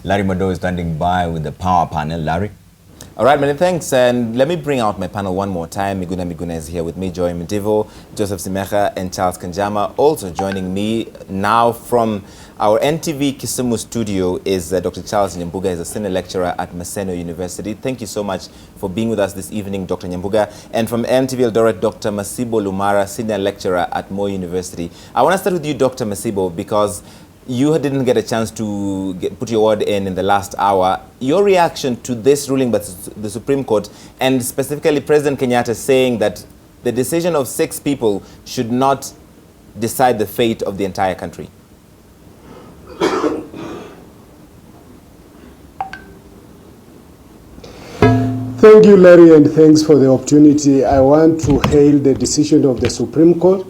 Larry Madowo is standing by with the power panel. Larry? All right, many thanks. And let me bring out my panel one more time. Miguna Miguna is here with me, Joy Mdivo, Joseph Simekha, and Charles Kanjama. Also joining me now from our NTV Kisumu studio is Dr. Charles Nyambuga. He's a senior lecturer at Madowo University. Thank you so much for being with us this evening, Dr. Nyambuga. And from NTV Eldoret, Dr. Masibo Lumala, senior lecturer at Madowo University. I want to start with you, Dr. Masibo, because you didn't get a chance to put your word in the last hour. Your reaction to this ruling by the Supreme Court, and specifically President Kenyatta saying that the decision of 6 people should not decide the fate of the entire country. Thank you, Larry, and thanks for the opportunity. I want to hail the decision of the Supreme Court.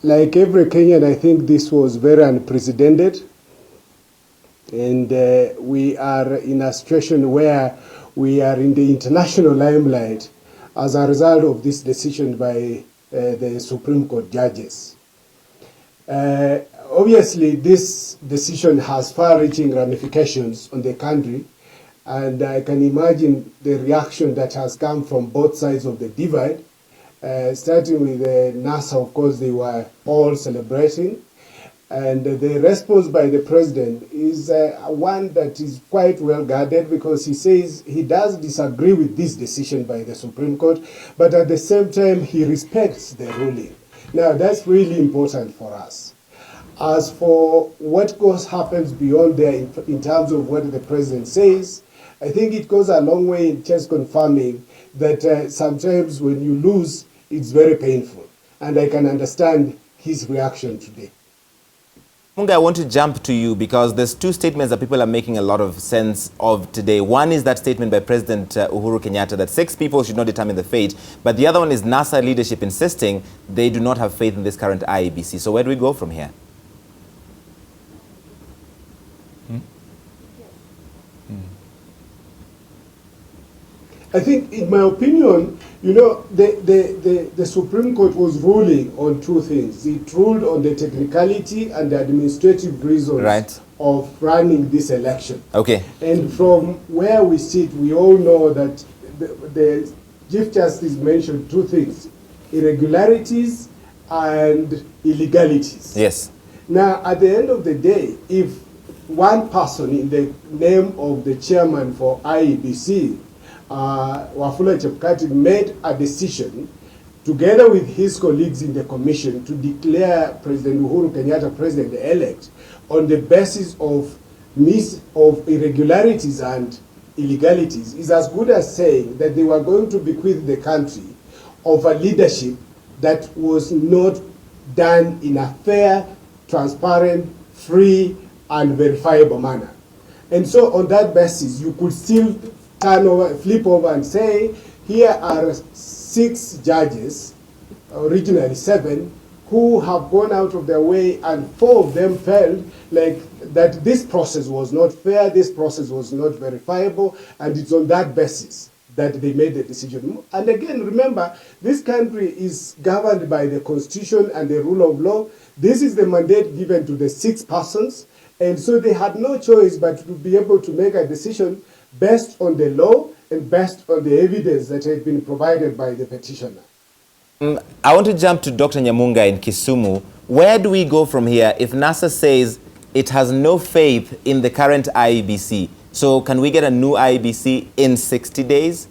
Like every Kenyan, I think this was very unprecedented. And we are in a situation where we are in the international limelight as a result of this decision by the Supreme Court judges. Obviously, this decision has far-reaching ramifications on the country, and I can imagine the reaction that has come from both sides of the divide. Starting with NASA, of course, they were all celebrating. And the response by the president is one that is quite well guarded, because he says he does disagree with this decision by the Supreme Court, but at the same time, he respects the ruling. Now, that's really important for us. As for what happens beyond there in terms of what the president says, I think it goes a long way in just confirming that sometimes when you lose, it's very painful. And I can understand his reaction today. Munga, I want to jump to you because there's 2 statements that people are making a lot of sense of today. One is that statement by President Uhuru Kenyatta that 6 people should not determine the fate. But the other one is NASA leadership insisting they do not have faith in this current IEBC. So where do we go from here? I think, in my opinion, you know, the Supreme Court was ruling on 2 things. It ruled on the technicality and the administrative reasons of running this election. Okay. And from where we sit, we all know that the Chief Justice mentioned 2 things: irregularities and illegalities. Yes. Now, at the end of the day, if one person in the name of the chairman for IEBC, Wafula Chebukati, made a decision together with his colleagues in the commission to declare President Uhuru Kenyatta president-elect on the basis of irregularities and illegalities, is as good as saying that they were going to bequeath the country of a leadership that was not done in a fair, transparent, free, and verifiable manner. And so on that basis, you could still flip over and say, here are 6 judges, originally 7, who have gone out of their way, and 4 of them felt like that this process was not fair, this process was not verifiable, and it's on that basis that they made the decision. And again, remember, this country is governed by the Constitution and the rule of law. This is the mandate given to the 6 persons, and so they had no choice but to be able to make a decision based on the law and based on the evidence that had been provided by the petitioner. I want to jump to Dr. Nyambuga in Kisumu. Where do we go from here if NASA says it has no faith in the current IEBC? So can we get a new IEBC in 60 days?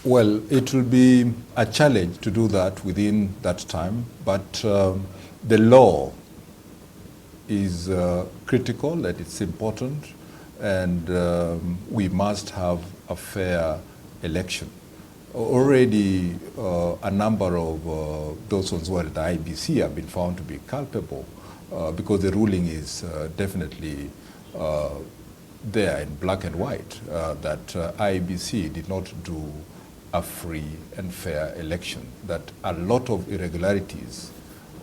Well, it will be a challenge to do that within that time, but the law is critical, that it's important, and we must have a fair election. Already a number of those who are at the IEBC have been found to be culpable because the ruling is definitely there in black and white that IEBC did not do a free and fair election, that a lot of irregularities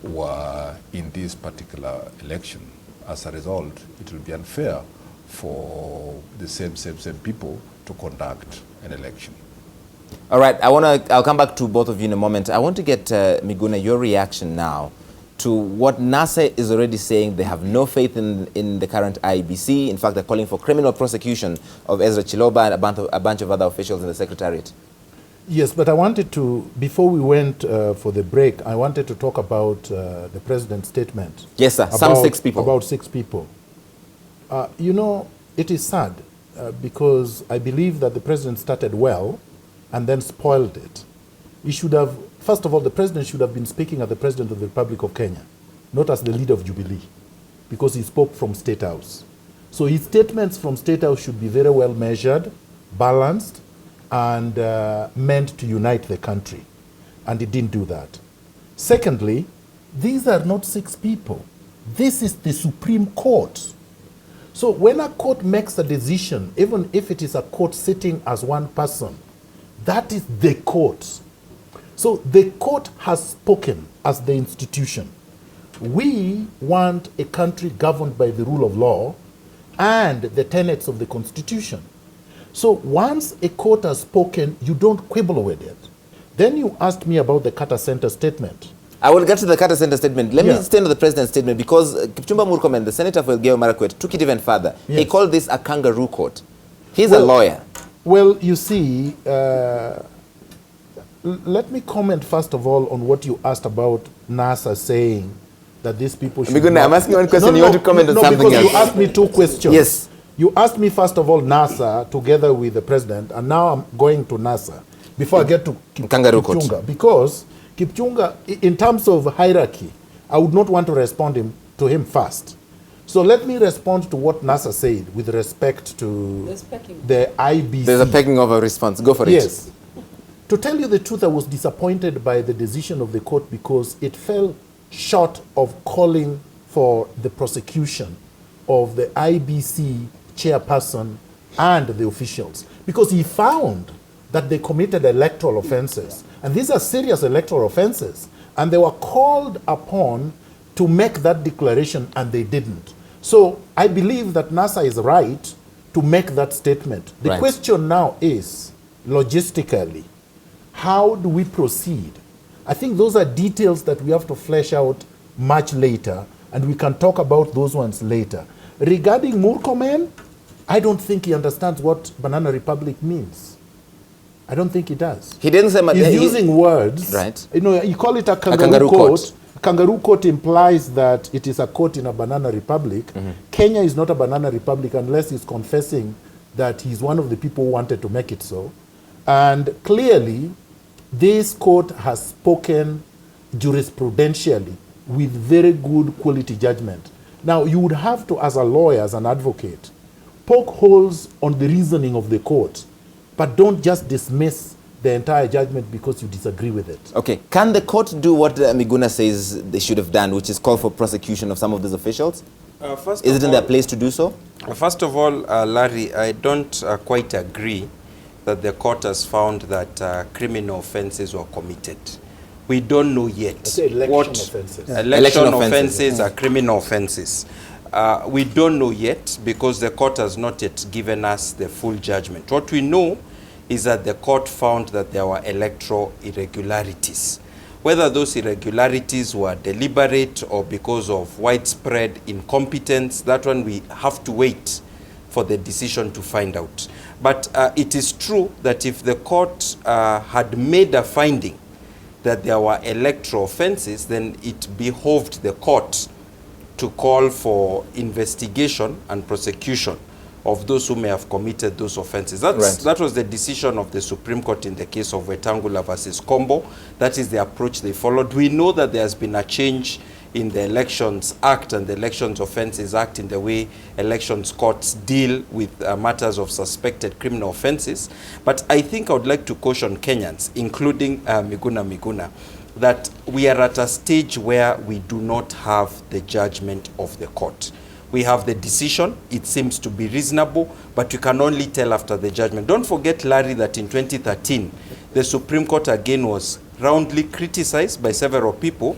were in this particular election. As a result, it will be unfair for the same people to conduct an election. All right, I'll come back to both of you in a moment. I want to get, Miguna, your reaction now to what NASA is already saying. They have no faith in the current IEBC. In fact, they're calling for criminal prosecution of Ezra Chiloba and a bunch of other officials in the Secretariat. Yes, but I wanted to, before we went for the break, I wanted to talk about the president's statement. Yes, sir. Some 6 people. About 6 people. You know, it is sad because I believe that the president started well and then spoiled it. He should have, first of all, the president should have been speaking as the president of the Republic of Kenya, not as the leader of Jubilee, because he spoke from State House. So his statements from State House should be very well measured, balanced, and meant to unite the country. And he didn't do that. Secondly, these are not 6 people. This is the Supreme Court. So when a court makes a decision, even if it is a court sitting as one person, that is the court. So the court has spoken as the institution. We want a country governed by the rule of law and the tenets of the Constitution. So once a court has spoken, you don't quibble with it. Then you asked me about the Carter Center statement. I will get to the Carter Center statement. Let me stay on the president's statement because Kipchumba Murkomen, the senator for Elgeyo Marakwet, took it even further. Yes. He called this a kangaroo court. He's a lawyer. Well, you see, let me comment first of all on what you asked about NASA saying that these people should not... I'm asking one question, you want to comment on something else? No, because you asked me 2 questions. Yes. You asked me first of all NASA together with the president, and now I'm going to NASA before I get to Kipchunga. Because Kipchunga, in terms of hierarchy, I would not want to respond to him first. So let me respond to what NASA said with respect to the IBC. There's a pecking of a response. Go for it. Yes. To tell you the truth, I was disappointed by the decision of the court because it fell short of calling for the prosecution of the IBC chairperson and the officials, because he found that they committed electoral offenses. And these are serious electoral offenses. And they were called upon to make that declaration, and they didn't. So I believe that NASA is right to make that statement. The question now is, logistically, how do we proceed? I think those are details that we have to flesh out much later, and we can talk about those ones later. Regarding Murkomen, I don't think he understands what Banana Republic means. I don't think he does. He didn't say... He's using words. Right. You know, you call it a kangaroo court. Kangaroo court implies that it is a court in a banana republic. Kenya is not a banana republic unless he's confessing that he's one of the people who wanted to make it so. And clearly, this court has spoken jurisprudentially with very good quality judgment. Now, you would have to, as a lawyer, as an advocate, poke holes on the reasoning of the court, but don't just dismiss the entire judgment because you disagree with it. Okay. Can the court do what Miguna says they should have done, which is call for prosecution of some of these officials? Is it in their place to do so? First of all, Larry, I don't quite agree that the court has found that criminal offenses were committed. We don't know yet what offenses. Election offenses are criminal offenses. We don't know yet because the court has not yet given us the full judgment. What we know is that the court found that there were electoral irregularities. Whether those irregularities were deliberate or because of widespread incompetence, that one we have to wait for the decision to find out. But it is true that if the court had made a finding that there were electoral offenses, then it behoved the court to call for investigation and prosecution of those who may have committed those offenses. That was the decision of the Supreme Court in the case of Wetangula versus Kombo. That is the approach they followed. We know that there has been a change in the Elections Act and the Elections Offences Act in the way elections courts deal with matters of suspected criminal offenses. But I think I would like to caution Kenyans, including Miguna Miguna, that we are at a stage where we do not have the judgment of the court. We have the decision, it seems to be reasonable, but you can only tell after the judgment. Don't forget, Larry, that in 2013, the Supreme Court again was roundly criticized by several people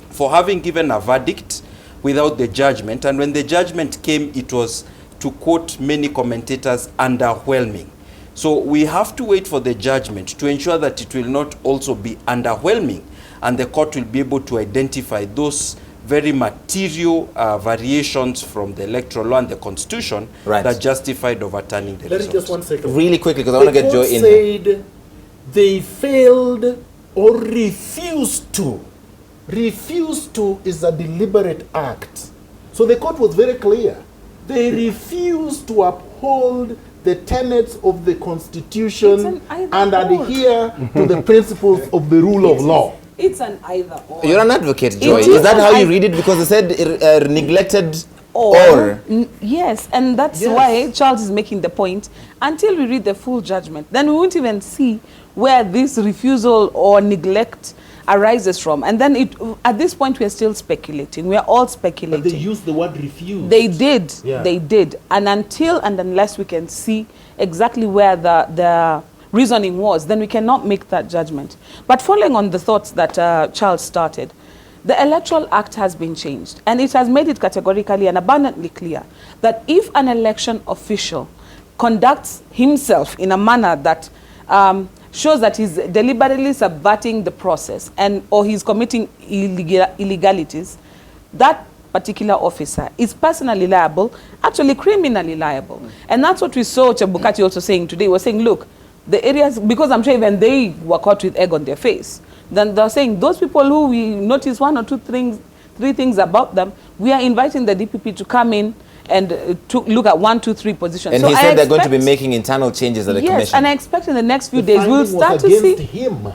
for having given a verdict without the judgment. And when the judgment came, it was, to quote many commentators, underwhelming. So we have to wait for the judgment to ensure that it will not also be underwhelming, and the court will be able to identify those very material variations from the electoral law and the constitution that justified overturning the results. Just 1 second. Really quickly, because I want to get Joe in. Said they failed or refused to. Refused to is a deliberate act. So the court was very clear. They refused to uphold the tenets of the Constitution and adhere to the principles of the rule of law. It's an either or. You're an advocate, Joy. Is that how you read it? Because they said neglected or. Yes, and that's why Charles is making the point. Until we read the full judgment, then we won't even see where this refusal or neglect arises from. And then at this point, we are still speculating. We are all speculating. But they used the word refuse. They did. Yeah. They did. And until and unless we can see exactly where the reasoning was, then we cannot make that judgment. But following on the thoughts that Charles started, the Electoral Act has been changed, and it has made it categorically and abundantly clear that if an election official conducts himself in a manner that shows that he's deliberately subverting the process or he's committing illegalities, that particular officer is personally liable, actually criminally liable. And that's what we saw Chebukati also saying today. He was saying, look, the areas, because I'm sure even they were caught with egg on their face, then they're saying those people who we notice one or two things, three things about them, we are inviting the DPP to come in and to look at 1, 2, 3 positions. And so he said they're going to be making internal changes at the commission. Yes, and I expect in the next few days we'll start to see him.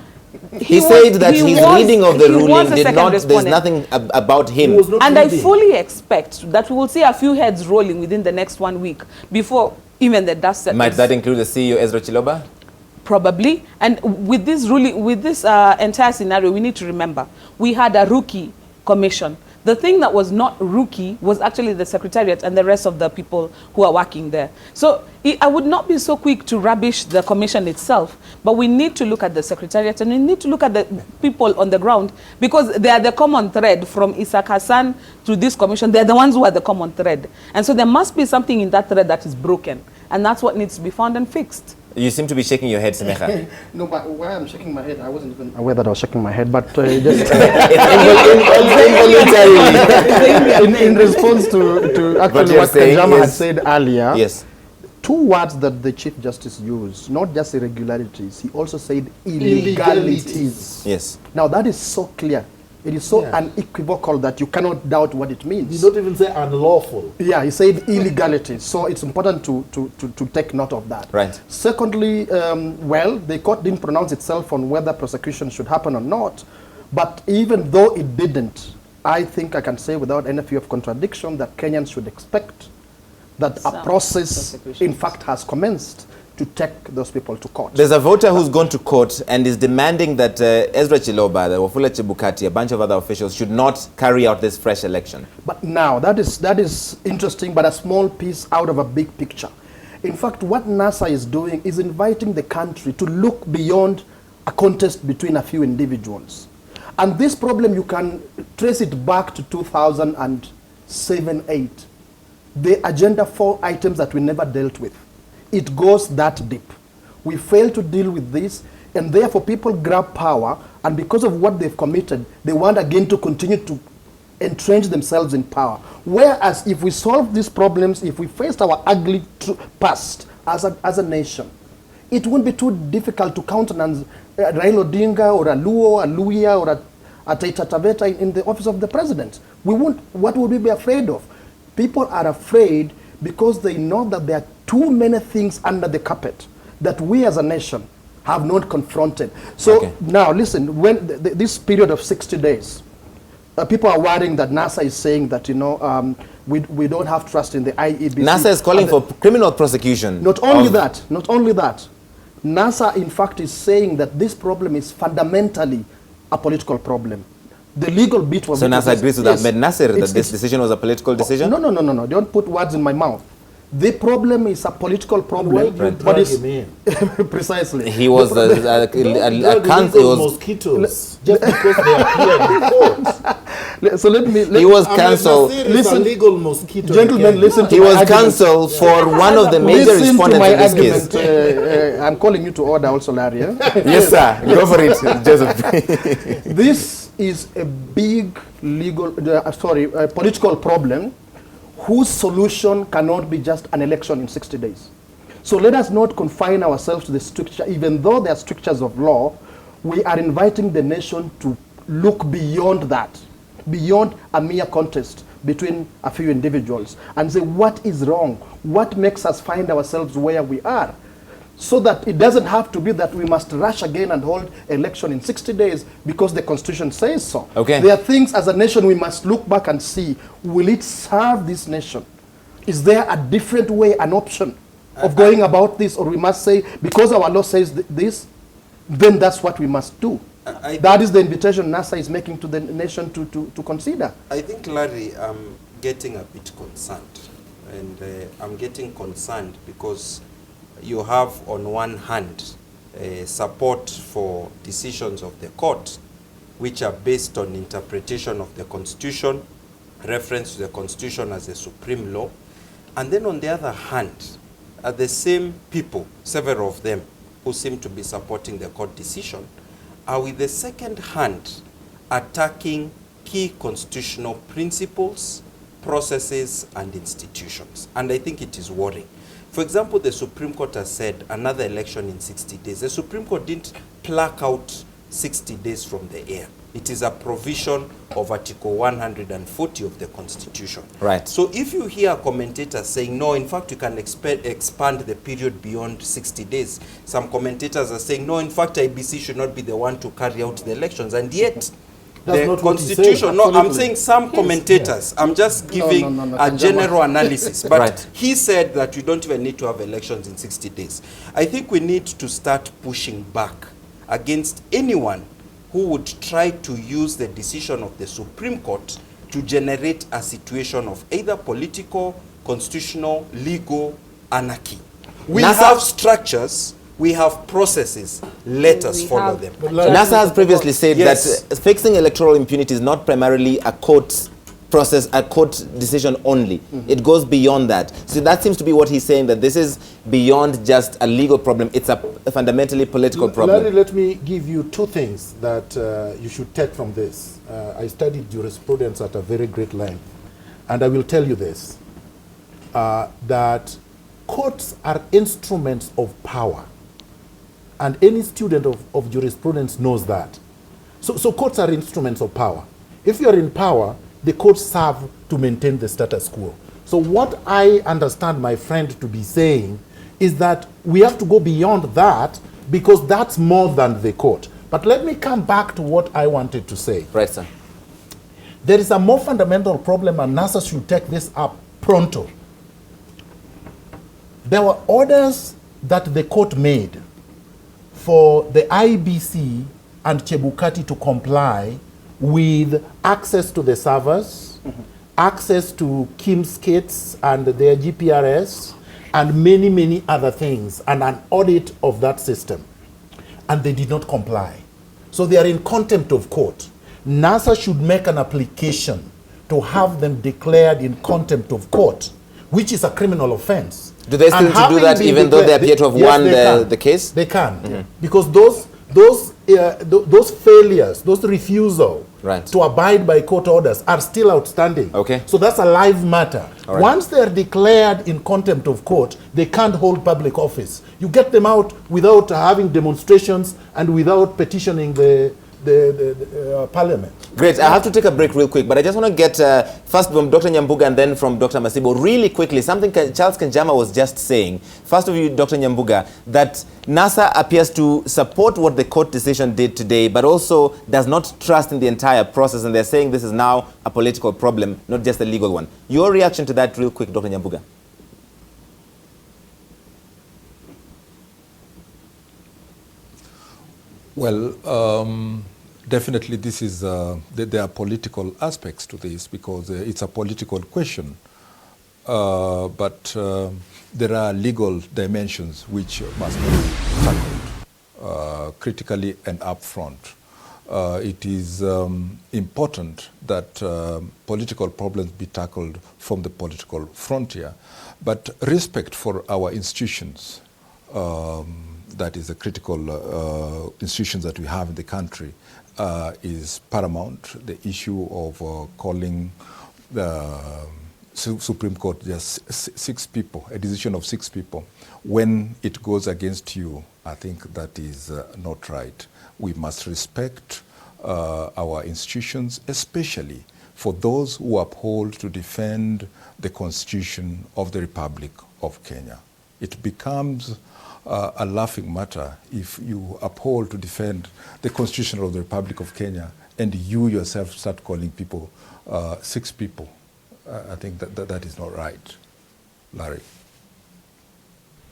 He said that his reading of the ruling did not, there's nothing about him. And I fully expect that we will see a few heads rolling within the next 1 week before even the dust settles. Might that include the CEO, Ezra Chiloba? Probably. And with this ruling, with this entire scenario, we need to remember, we had a rookie commission. The thing that was not rookie was actually the secretariat and the rest of the people who are working there. So I would not be so quick to rubbish the commission itself, but we need to look at the secretariat and we need to look at the people on the ground, because they are the common thread from Isaac Hassan to this commission. They're the ones who are the common thread. And so there must be something in that thread that is broken. And that's what needs to be found and fixed. You seem to be shaking your head, Simekha. No, but why I'm shaking my head, I wasn't even aware that I was shaking my head, but just in response to actually what Kanjama had said earlier, yes, 2 words that the Chief Justice used, not just irregularities, he also said illegalities. Yes. Now that is so clear. It is so unequivocal that you cannot doubt what it means. He don't even say unlawful. Yeah, he said illegality. So it's important to take note of that. Right. Secondly, well, the court didn't pronounce itself on whether prosecution should happen or not. But even though it didn't, I think I can say without any fear of contradiction that Kenyans should expect that a process, in fact, has commenced to take those people to court. There's a voter who's gone to court and is demanding that Ezra Chiloba, the Wafula Chebukati, a bunch of other officials should not carry out this fresh election. But now, that is interesting, but a small piece out of a big picture. In fact, what NASA is doing is inviting the country to look beyond a contest between a few individuals. And this problem, you can trace it back to 2007-8. The Agenda 4 items that we never dealt with. It goes that deep. We fail to deal with this, and therefore people grab power, and because of what they've committed, they want again to continue to entrench themselves in power. Whereas if we solve these problems, if we faced our ugly past as a nation, it won't be too difficult to countenance Raila Odinga or a Luo, a Luya, or a Taita Taveta in the office of the president. We won't. What would we be afraid of? People are afraid because they know that there are too many things under the carpet that we as a nation have not confronted. So now listen, when this period of 60 days, people are worrying that NASA is saying that, you know, we don't have trust in the IEBC. NASA is calling for criminal prosecution. Not only that, NASA in fact is saying that this problem is fundamentally a political problem. The legal bit was... So NASA agrees with Ahmed Nasser that this decision was a political decision? No. Don't put words in my mouth. The problem is a political problem. What is precisely? He was mosquitoes just because they appear in court. So let me. He was cancelled. Listen, legal mosquito. Gentlemen, listen to He my was argument. cancelled for one of the major Listen to respondents my in this argument. case. I'm calling you to order also, Larry. Yes, sir. Go for it, Joseph. This is a big political problem whose solution cannot be just an election in 60 days. So let us not confine ourselves to the stricture, even though there are strictures of law. We are inviting the nation to look beyond that, beyond a mere contest between a few individuals, and say what is wrong, what makes us find ourselves where we are, so that it doesn't have to be that we must rush again and hold election in 60 days because the Constitution says so. Okay. There are things as a nation we must look back and see, will it serve this nation? Is there a different way, an option of going about this, or we must say, because our law says this, then that's what we must do. That is the invitation NASA is making to the nation to consider. I think, Larry, I'm getting a bit concerned. And I'm getting concerned because you have, on one hand, support for decisions of the court, which are based on interpretation of the Constitution, reference to the Constitution as a supreme law. And then, on the other hand, are the same people, several of them, who seem to be supporting the court decision, are with the second hand attacking key constitutional principles, processes, and institutions. And I think it is worrying. For example, the Supreme Court has said another election in 60 days. The Supreme Court didn't pluck out 60 days from the air. It is a provision of Article 140 of the Constitution. Right. So if you hear commentators saying, no, in fact, you can expand the period beyond 60 days. Some commentators are saying, no, in fact, IBC should not be the one to carry out the elections. And yet, the Constitution, no, I'm saying some commentators, I'm just giving a general analysis. But right. He said that you don't even need to have elections in 60 days. I think we need to start pushing back against anyone who would try to use the decision of the Supreme Court to generate a situation of either political, constitutional, legal anarchy. We have structures, we have processes, let us follow them. NASA has previously said that fixing electoral impunity is not primarily a court process, a court decision only. It goes beyond that. So that seems to be what he's saying, that this is beyond just a legal problem. It's a fundamentally political problem. Larry, let me give you two things that you should take from this. I studied jurisprudence at a very great length, and I will tell you this, that courts are instruments of power, and any student of jurisprudence knows that. So courts are instruments of power. If you're in power, the courts serve to maintain the status quo. So what I understand my friend to be saying is that we have to go beyond that, because that's more than the court. But let me come back to what I wanted to say. Right, sir. There is a more fundamental problem, and NASA should take this up pronto. There were orders that the court made for the IBC and Chebukati to comply with access to the servers, access to Kim's kits and their GPRS, and many, many other things, and an audit of that system. And they did not comply. So they are in contempt of court. NASA should make an application to have them declared in contempt of court, which is a criminal offense. Do they still do that even though they appear to have won the case? They can, because those failures, those refusal to abide by court orders are still outstanding. Okay. So that's a live matter. Right. Once they're declared in contempt of court, they can't hold public office. You get them out without having demonstrations and without petitioning the parliament. Great. I have to take a break real quick, but I just want to get first from Dr. Nyambuga and then from Dr. Masibo really quickly, something Charles Kanjama was just saying. First of you, Dr. Nyambuga, that NASA appears to support what the court decision did today, but also does not trust in the entire process, and they're saying this is now a political problem, not just a legal one. Your reaction to that real quick, Dr. Nyambuga. Well, definitely this is, there are political aspects to this, because it's a political question. But there are legal dimensions which must be tackled critically and upfront. it is important that political problems be tackled from the political frontier. But respect for our institutions, that is the critical institutions that we have in the country, is paramount. The issue of calling the Supreme Court just 6 people, a decision of 6 people, when it goes against you, I think that is not right. We must respect our institutions, especially for those who uphold to defend the Constitution of the Republic of Kenya. It becomes a laughing matter if you uphold to defend the Constitution of the Republic of Kenya and you yourself start calling people 6 people. I think that is not right. Larry.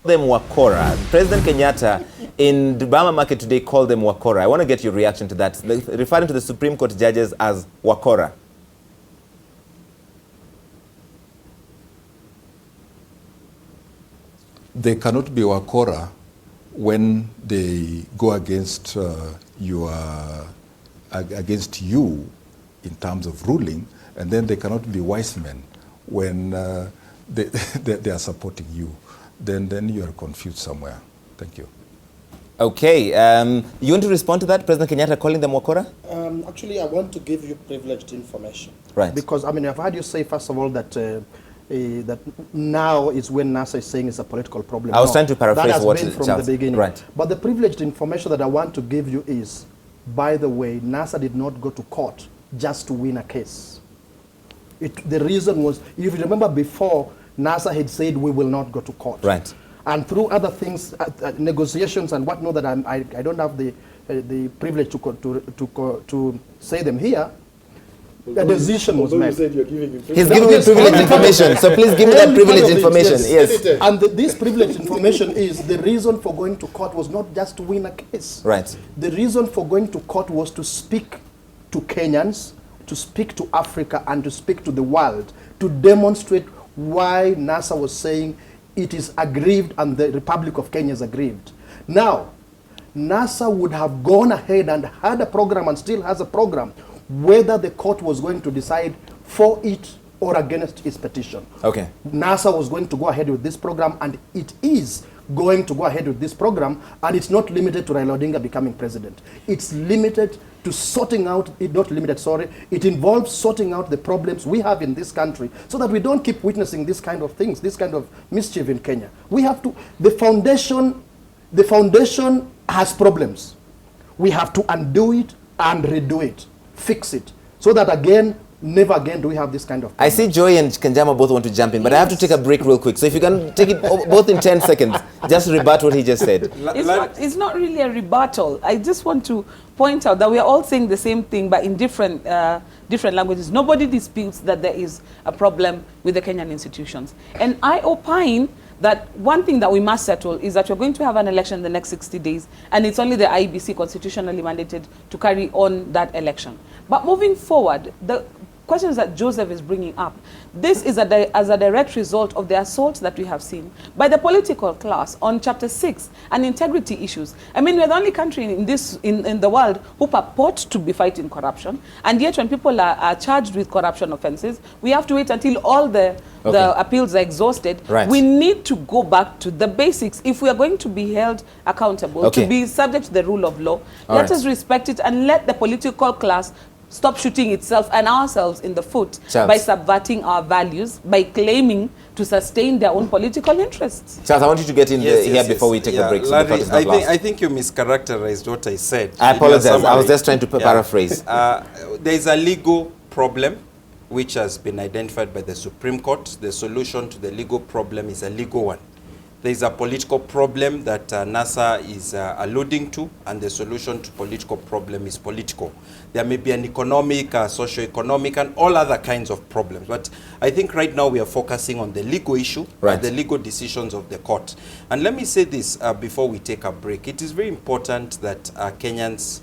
Them Wakora. President Kenyatta in the Bama market today called them Wakora. I want to get your reaction to that, referring to the Supreme Court judges as Wakora. They cannot be Wakora when they go against against you in terms of ruling, and then they cannot be wise men when they are supporting you. Then you are confused somewhere. Thank you. Okay, you want to respond to that, President Kenyatta calling them Wakora? Actually, I want to give you privileged information. Right. Because, I mean, I've heard you say, first of all, that that now is when NASA is saying it's a political problem. I was trying to paraphrase that has what been from Charles, the beginning. right. But the privileged information that I want to give you is, by the way, NASA did not go to court just to win a case. The reason was, if you remember before, NASA had said we will not go to court. Right. And through other things, negotiations and whatnot that I don't have the privilege to say them here, the decision was made. You said you're giving him He's giving me privileged information, so please give me that privileged information. Yes. And this privileged information is the reason for going to court was not just to win a case. Right. The reason for going to court was to speak to Kenyans, to speak to Africa, and to speak to the world, to demonstrate why NASA was saying it is aggrieved and the Republic of Kenya is aggrieved. Now, NASA would have gone ahead and had a program and still has a program whether the court was going to decide for it or against its petition. Okay. NASA was going to go ahead with this program, and it is going to go ahead with this program, and it's not limited to Raila Odinga becoming president. It's limited to sorting out, not limited, sorry, it involves sorting out the problems we have in this country so that we don't keep witnessing this kind of things, this kind of mischief in Kenya. We have to, the foundation has problems. We have to undo it and redo it, fix it, so that again, never again do we have this kind of problem. I see Joy and Kanjama both want to jump in, but I have to take a break real quick. So if you can take it both in 10 seconds, just rebut what he just said. It's not really a rebuttal. I just want to point out that we are all saying the same thing, but in different languages. Nobody disputes that there is a problem with the Kenyan institutions. And I opine that one thing that we must settle is that we're going to have an election in the next 60 days, and it's only the IEBC constitutionally mandated to carry on that election. But moving forward, the questions that Joseph is bringing up, this is as a direct result of the assault that we have seen by the political class on Chapter 6 and integrity issues. I mean, we're the only country in the world who purport to be fighting corruption, and yet when people are charged with corruption offenses, we have to wait until all the appeals are exhausted. Right. We need to go back to the basics. If we are going to be held accountable, to be subject to the rule of law, let us respect it and let the political class stop shooting itself and ourselves in the foot by subverting our values, by claiming to sustain their own political interests. Charles, I want you to get in here before we take a break. Larry, I think you mischaracterized what I said. I apologize. I was just trying to paraphrase. There is a legal problem which has been identified by the Supreme Court. The solution to the legal problem is a legal one. There is a political problem that NASA is alluding to, and the solution to political problem is political. There may be an economic, socio-economic, and all other kinds of problems. But I think right now we are focusing on the legal issue, the legal decisions of the court. And let me say this before we take a break. It is very important that Kenyans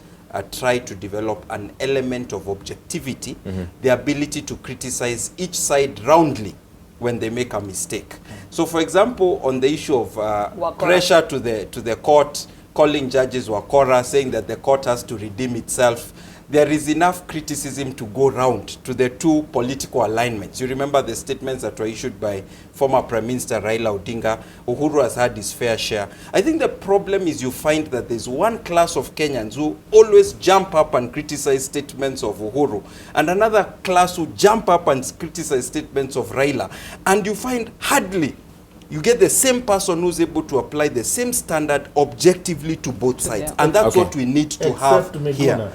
try to develop an element of objectivity, the ability to criticize each side roundly when they make a mistake. So, for example, on the issue of pressure to the court calling judges wakora, saying that the court has to redeem itself. There is enough criticism to go round to the two political alignments. You remember the statements that were issued by former Prime Minister Raila Odinga. Uhuru has had his fair share. I think the problem is you find that there's one class of Kenyans who always jump up and criticize statements of Uhuru, and another class who jump up and criticize statements of Raila. And you find hardly you get the same person who's able to apply the same standard objectively to both sides. Yeah. And that's Okay. what we need to Except have Miguna. here.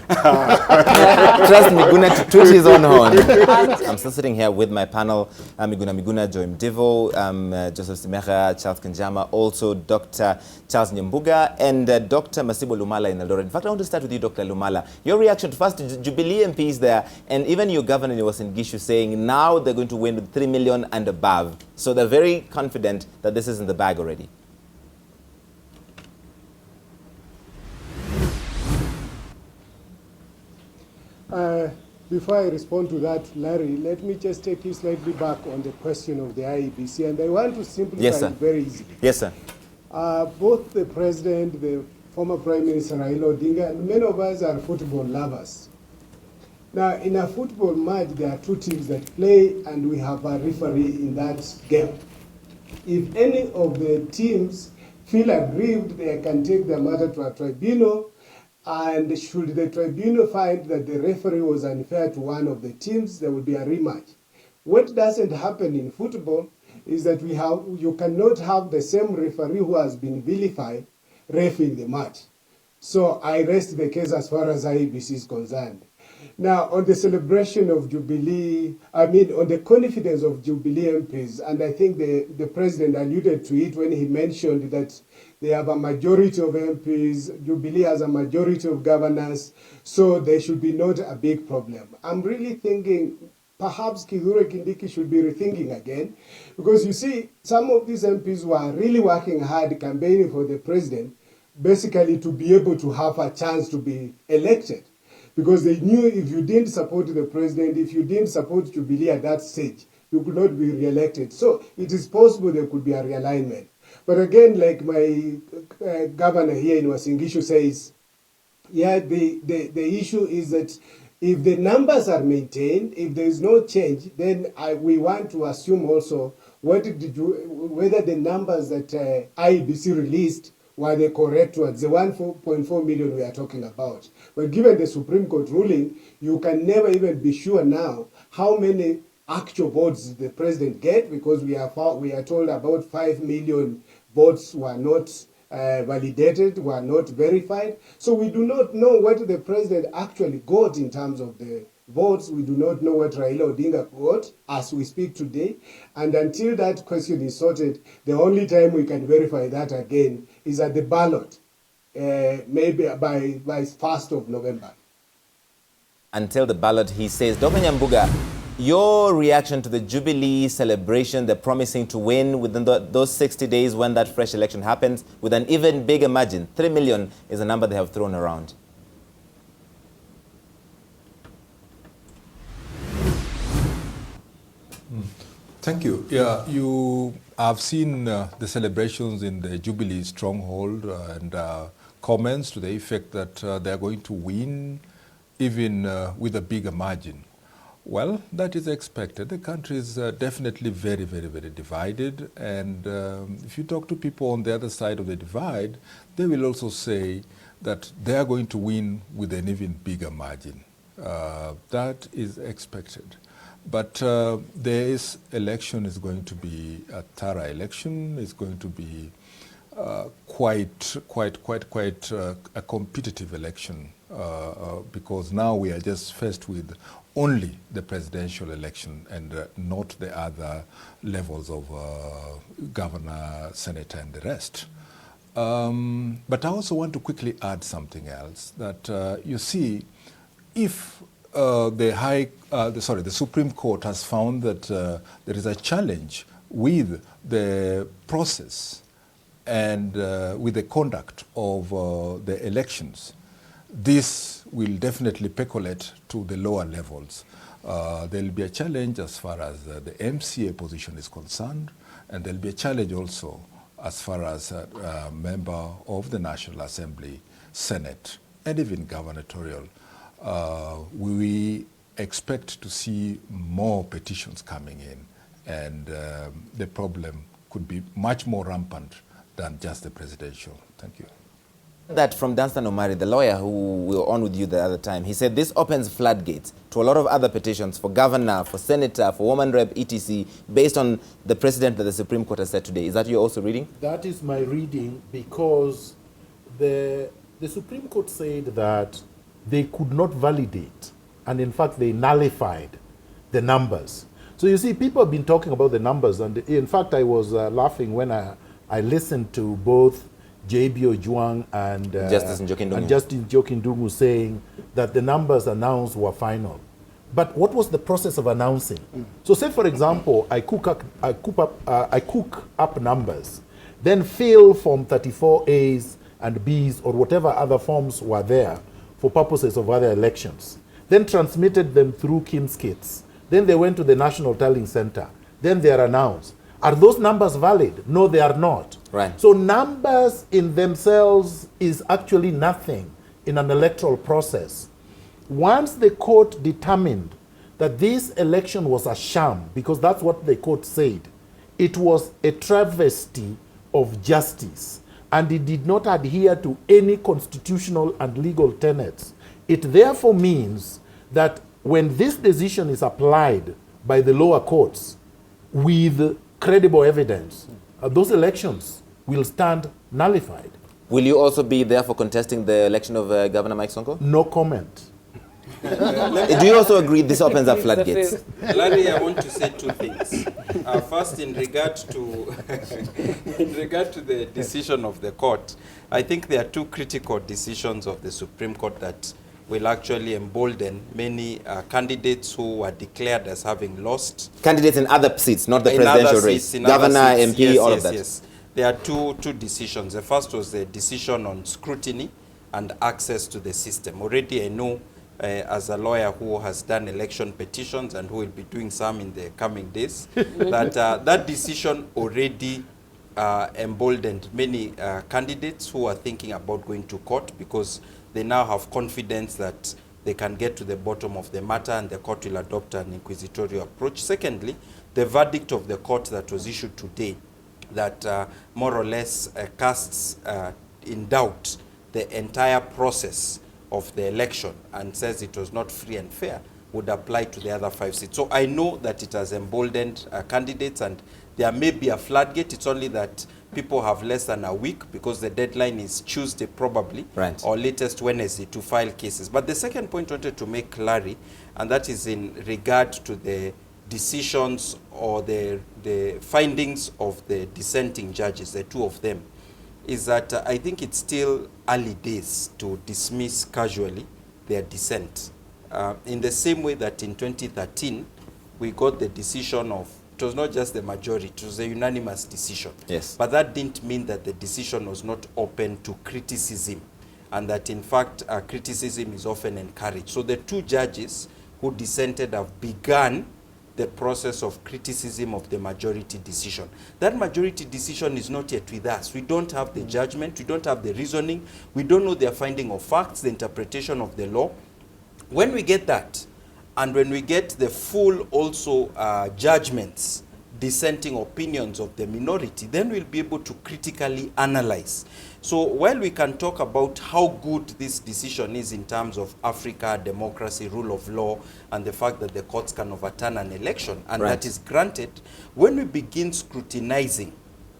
Trust Miguna to toot his own horn. I'm still sitting here with my panel, Miguna Miguna, Mdivo, Joseph Simekha, Charles Kanjama, also Dr. Charles Nyambuga, and Dr. Masibo Lumala in Eldoret. In fact, I want to start with you, Dr. Lumala. Your reaction to first Jubilee MPs there, and even your governor was in Gishu saying now they're going to win with 3 million and above. So they're very confident that this is in the bag already. Before I respond to that, Larry, let me just take you slightly back on the question of the IEBC, and I want to simplify Yes, sir. it very easily. Yes, sir. Both the president, the former Prime Minister Raila Odinga, and many of us are football lovers. Now, in a football match, there are two teams that play, and we have a referee in that game. If any of the teams feel aggrieved, they can take their matter to a tribunal, and should the tribunal find that the referee was unfair to one of the teams, there will be a rematch. What doesn't happen in football is that you cannot have the same referee who has been vilified reffing the match. So I rest the case as far as IEBC is concerned. Now, on the celebration of Jubilee, on the confidence of Jubilee MPs, and I think the president alluded to it when he mentioned that they have a majority of MPs, Jubilee has a majority of governors, so there should be not a big problem. I'm really thinking perhaps Kithure Kindiki should be rethinking again, because you see, some of these MPs were really working hard campaigning for the president, basically to be able to have a chance to be elected. Because they knew if you didn't support the president, if you didn't support Jubilee at that stage, you could not be re-elected. So it is possible there could be a realignment. But again, like my governor here in Uasin Gishu says, yeah, the issue is that if the numbers are maintained, if there is no change, then we want to assume also whether the numbers that IEBC released were the correct ones, the 1.4 million we are talking about. But given the Supreme Court ruling, you can never even be sure now how many actual votes the president get, because we are told about 5 million votes were not validated, were not verified. So we do not know what the president actually got in terms of the votes. We do not know what Raila Odinga got as we speak today. And until that question is sorted, the only time we can verify that again is at the ballot, maybe by 1st of November. Until the ballot, he says. Dr. Nyambuga, your reaction to the Jubilee celebration, they're promising to win within those 60 days when that fresh election happens, with an even bigger margin. 3 million is a number they have thrown around. Thank you. Yeah, I've seen the celebrations in the Jubilee stronghold and comments to the effect that they're going to win even with a bigger margin. Well, that is expected. The country is definitely very, very, very divided. And if you talk to people on the other side of the divide, they will also say that they are going to win with an even bigger margin. That is expected. But this election is going to be a thorough election. It's going to be quite a competitive election because now we are just faced with only the presidential election and not the other levels of governor, senator, and the rest. But I also want to quickly add something else, that you see, if the Supreme Court has found that there is a challenge with the process and with the conduct of the elections, this will definitely percolate to the lower levels. There will be a challenge as far as the MCA position is concerned, and there will be a challenge also as far as a member of the National Assembly, Senate, and even gubernatorial, we expect to see more petitions coming in, and the problem could be much more rampant than just the presidential. Thank you. That from Danstan Omari, the lawyer who we were on with you the other time, he said this opens floodgates to a lot of other petitions for governor, for senator, for woman rep, etc., based on the precedent that the Supreme Court has set today. Is that you're also reading? That is my reading, because the Supreme Court said that they could not validate, and in fact they nullified the numbers. So you see, people have been talking about the numbers, and in fact I was laughing when I listened to both J.B. Ojwang and Justice Njoki Ndung'u saying that the numbers announced were final. But what was the process of announcing? So say, for example, I cook up numbers, then fill Form 34As and Bs or whatever other forms were there for purposes of other elections, then transmitted them through Kim's kits. Then they went to the National Tallying Center. Then they are announced. Are those numbers valid? No, they are not. Right. So numbers in themselves is actually nothing in an electoral process. Once the court determined that this election was a sham, because that's what the court said, it was a travesty of justice, and it did not adhere to any constitutional and legal tenets. It therefore means that when this decision is applied by the lower courts with credible evidence, those elections will stand nullified. Will you also be therefore contesting the election of Governor Mike Sonko? No comment. Do you also agree this opens up floodgates? Larry, I want to say two things. First, in regard to the decision of the court, I think there are two critical decisions of the Supreme Court that will actually embolden many candidates who were declared as having lost. Candidates in other seats, not the presidential race. Governor, MP, yes, all yes, of that. Yes. There are two decisions. The first was the decision on scrutiny and access to the system. Already I know, as a lawyer who has done election petitions and who will be doing some in the coming days, that that decision already emboldened many candidates who are thinking about going to court, because they now have confidence that they can get to the bottom of the matter and the court will adopt an inquisitorial approach. Secondly, the verdict of the court that was issued today, that more or less casts in doubt the entire process of the election and says it was not free and fair, would apply to the other 5 seats. So I know that it has emboldened candidates, and there may be a floodgate. It's only that people have less than a week, because the deadline is Tuesday probably, right, or latest Wednesday, to file cases. But the second point I wanted to make, Larry, and that is in regard to the decisions or the findings of the dissenting judges, the two of them, is that I think it's still early days to dismiss casually their dissent. In the same way that in 2013, we got the decision of, it was not just the majority, it was a unanimous decision. Yes. But that didn't mean that the decision was not open to criticism, and that in fact criticism is often encouraged. So the two judges who dissented have begun the process of criticism of the majority decision. That majority decision is not yet with us. We don't have the judgment, we don't have the reasoning, we don't know their finding of facts, the interpretation of the law. When we get that, and when we get the full also judgments, dissenting opinions of the minority, then we'll be able to critically analyze. So while we can talk about how good this decision is in terms of Africa, democracy, rule of law, and the fact that the courts can overturn an election, and right, that is granted, when we begin scrutinizing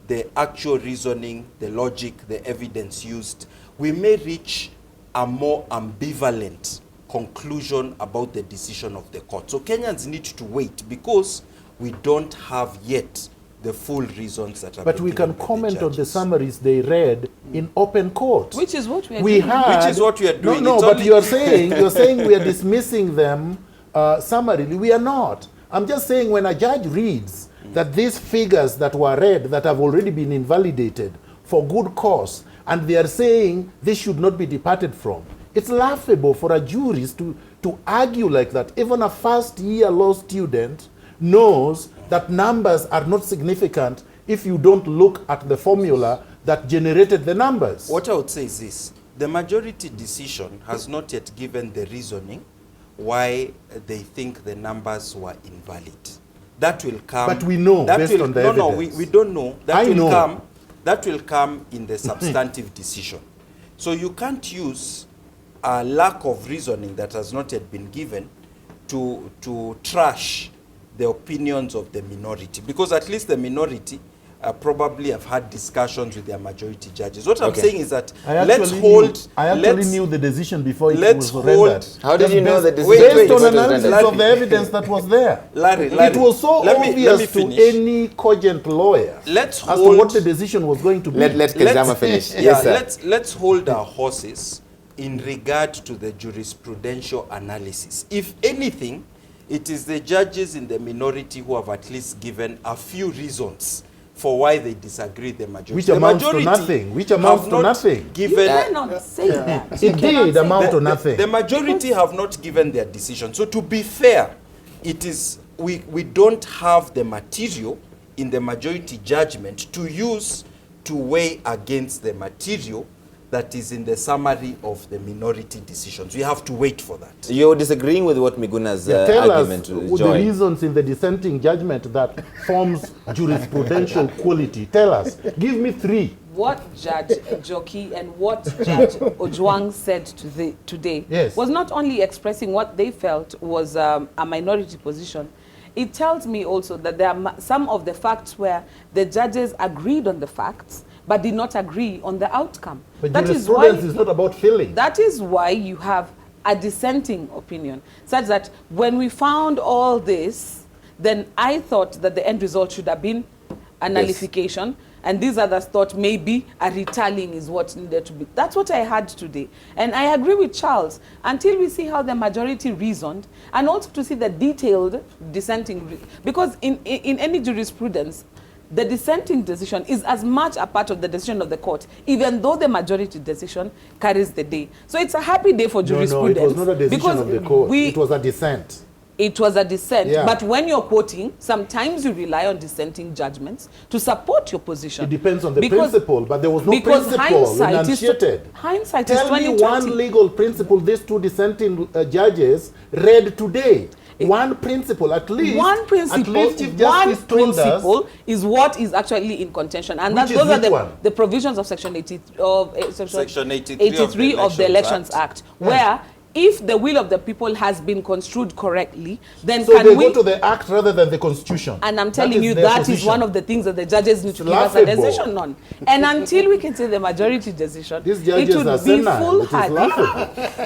the actual reasoning, the logic, the evidence used, we may reach a more ambivalent conclusion about the decision of the court. So Kenyans need to wait, because we don't have yet the full reasons that are. But we can comment on the summaries they read in open court. Which is what we are doing. Which is what we are doing. No, but you're saying we are dismissing them summarily. We are not. I'm just saying, when a judge reads that these figures that were read, that have already been invalidated for good cause, and they are saying this should not be departed from, it's laughable for a jurist to argue like that. Even a first-year law student knows that numbers are not significant if you don't look at the formula that generated the numbers. What I would say is this. The majority decision has not yet given the reasoning why they think the numbers were invalid. That will come. But we know based on the evidence. No, we don't know. That will come in the substantive decision. So you can't use a lack of reasoning that has not yet been given to trash the opinions of the minority, because at least the minority probably have had discussions with their majority judges. What I'm saying is that I actually knew the decision before it was rendered. How did you know the decision? Based on analysis of the evidence that was there. Larry, it was so obvious to any cogent lawyer as to what the decision was going to be. Let Kanjama finish. Yes, sir. Let's hold our horses in regard to the jurisprudential analysis. If anything, it is the judges in the minority who have at least given a few reasons for why they disagree with the majority. Which amounts to nothing. Which amounts to nothing. You cannot say that. It did amount to nothing. The majority have not given their decision. So to be fair, it is we don't have the material in the majority judgment to use to weigh against the material that is in the summary of the minority decisions. We have to wait for that. You're disagreeing with what Miguna's argument, Tell us the reasons in the dissenting judgment that forms jurisprudential quality. Tell us. Give me 3. What Judge Joki and what Judge Ojwang said today was not only expressing what they felt was a minority position. It tells me also that there are some of the facts where the judges agreed on the facts but did not agree on the outcome. But jurisprudence is not about feeling. That is why you have a dissenting opinion, such that when we found all this, then I thought that the end result should have been a nullification, and these others thought maybe a retallying is what needed to be. That's what I had today. And I agree with Charles, until we see how the majority reasoned, and also to see the detailed dissenting, because in any jurisprudence, the dissenting decision is as much a part of the decision of the court, even though the majority decision carries the day. So it's a happy day for jurisprudence. No, it was not a decision of the court. It was a dissent. It was a dissent. Yeah. But when you're quoting, sometimes you rely on dissenting judgments to support your position. It depends on the principle, but there was no principle enunciated. Hindsight is 20/20. Tell me one legal principle these 2 dissenting judges read today. One principle, at least. One principle, is what is actually in contention, and those are the provisions of Section 83 of the Elections Act, where if the will of the people has been construed correctly, then so they go to the act rather than the constitution. And I'm telling you, that is one of the things that the judges need to give us a decision on. And until we can say the majority decision, these judges it would be foolhardy.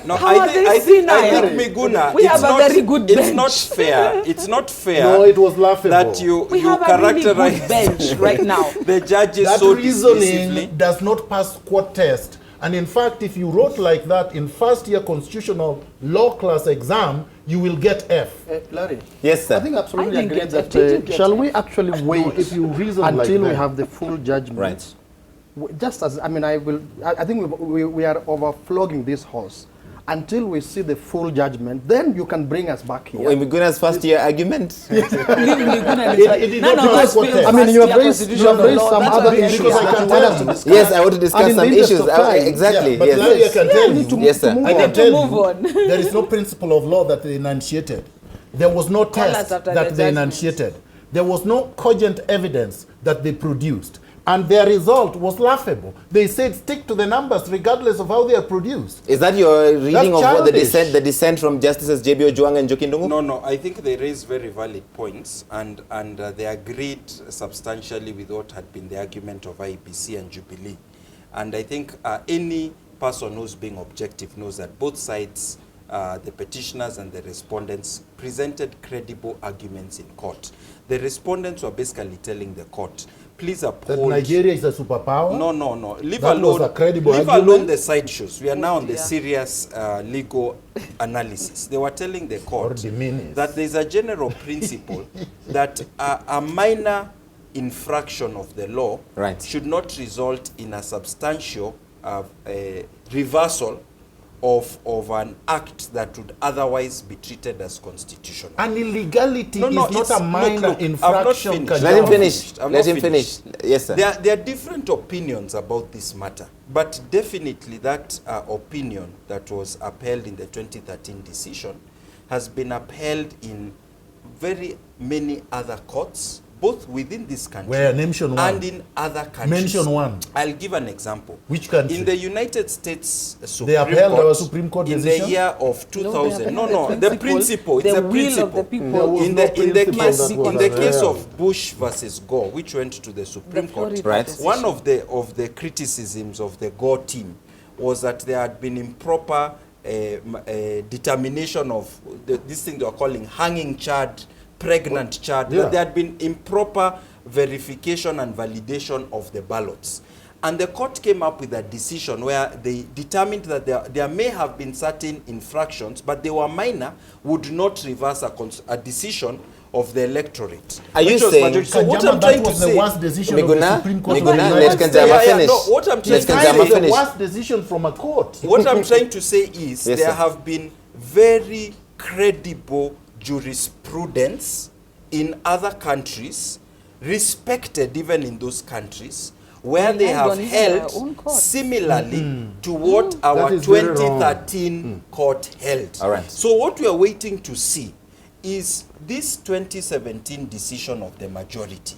No, I think Miguna, we have a very good bench. It's not fair. It's not fair. No, it was laughable. That you have a really good bench right now. The judges that so reasoning does not pass court test. And in fact, if you wrote like that in first-year constitutional law class exam, you will get F. Larry? Yes, sir. I think absolutely agree that shall we actually wait if you reason until like we have the full judgment? Right. Just as, I think we are overflogging this horse. Until we see the full judgment, then you can bring us back here. Miguna's first-year argument. You have raised some other issues that you want us to discuss. Yes, I want to discuss some issues. Exactly. Yeah, but Larry, I can tell you. Yes, sir. I can tell you. There is no principle of law that they enunciated. There was no test that they enunciated. There was no cogent evidence that they produced. And their result was laughable. They said stick to the numbers regardless of how they are produced. Is that your reading of the dissent from Justices J.B. Ojwang and Joki Ndungu? No, I think they raised very valid points, and they agreed substantially with what had been the argument of IEBC and Jubilee. And I think any person who's being objective knows that both sides, the petitioners and the respondents, presented credible arguments in court. The respondents were basically telling the court, please uphold... That Nigeria is a superpower? No. Leave alone the sideshows. We are now on the serious legal analysis. They were telling the court that there is a general principle that a minor infraction of the law should not result in a substantial reversal of an act that would otherwise be treated as constitutional. An illegality No, is not a minor infraction. Let him finish. Let him finish. Yes, sir. There are different opinions about this matter, but definitely that opinion that was upheld in the 2013 decision has been upheld in very many other courts, both within this country Where? Mention one. and in other countries. Mention one. I'll give an example. Which country? In the United States Supreme They upheld Court, our Supreme Court in decision? the year of 2000. No, the the principle. It's the a will principle. of the people. There was In no the principle case that was in the case upheld. of Bush versus Gore, which went to the Supreme The Court, Florida Right. decision. one of the criticisms of the Gore team was that there had been improper determination of this thing they were calling hanging charge, pregnant charge. Yeah. That there had been improper verification and validation of the ballots. And the court came up with a decision where they determined that there may have been certain infractions, but they were minor, would not reverse a decision of the electorate. Are you which was saying- majority. So what Kanjama, I'm trying that to was the say, worst decision of the Miguna, Supreme Court of Miguna, the let United States. Kanjama Yeah, finish. no, what I'm trying Let to Kanjama say It's the finish. worst decision from a court. what I'm trying to say is Yes, there sir. have been very credible jurisprudence in other countries, respected even in those countries, where they Relied have on even their held own courts. similarly to what our That is very wrong. 2013 court held. All right. So what we are waiting to see is this 2017 decision of the majority.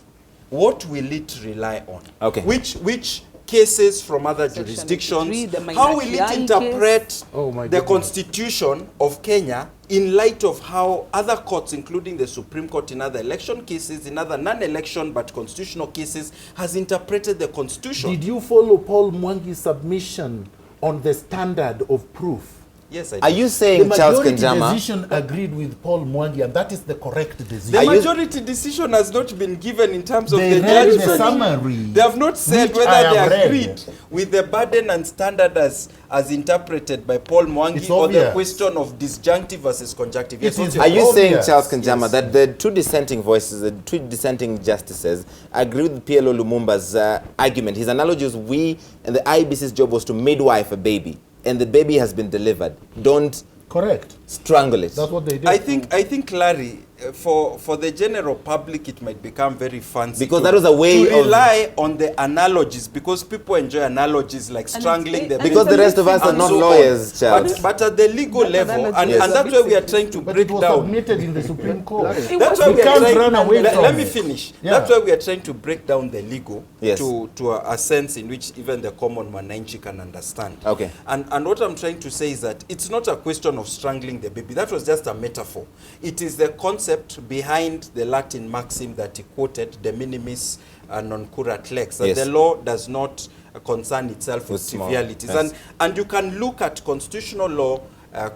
What will it rely on? Okay. Which cases from other Section jurisdictions? 83, the How will it Mainaki interpret Oh my the goodness. Constitution of Kenya in light of how other courts, including the Supreme Court in other election cases, in other non-election but constitutional cases, has interpreted the Constitution? Did you follow Paul Mwangi's submission on the standard of proof? Yes, I Are did. you The saying, Charles majority Kanjama? decision agreed with Paul Mwangi, and that is the correct decision. The Are you- majority decision has not been given in terms of They the read the judgment. summary, They have not said which whether I they have read. agreed with the burden and standard as interpreted by Paul Mwangi, It's or the obvious. question of disjunctive versus conjunctive. It Yes, is what's Are your- you saying, obvious. Charles Kanjama, that the two dissenting voices, the two dissenting justices, agree with PLO Lumumba's argument? His analogy is and the IBC's job was to midwife a baby, and the baby has been delivered. Don't Correct. strangle it. That's what they did. I think, Larry, for the general public, it might become very fancy Because that was a way to of- rely on the analogies, because people enjoy analogies like strangling the and Because the rest of us are and not so on. lawyers, Charles. But at the legal That level, analogy and, is and a that's bit why we are tricky. trying to But break it was down. submitted in the Supreme Court. It That's was why we are can't trying, run away let, from let me it. finish. Yeah. That's why we are trying to break down the legal Yes. to a sense in which even the common Mwananchi can understand. Okay. And what I'm trying to say is that it's not a question of strangling the baby. That was just a metaphor. It is the concept behind the Latin maxim that he quoted, de minimis non curat lex, that Yes. the law does not concern itself with With small, trivialities. yes. And you can look at constitutional law,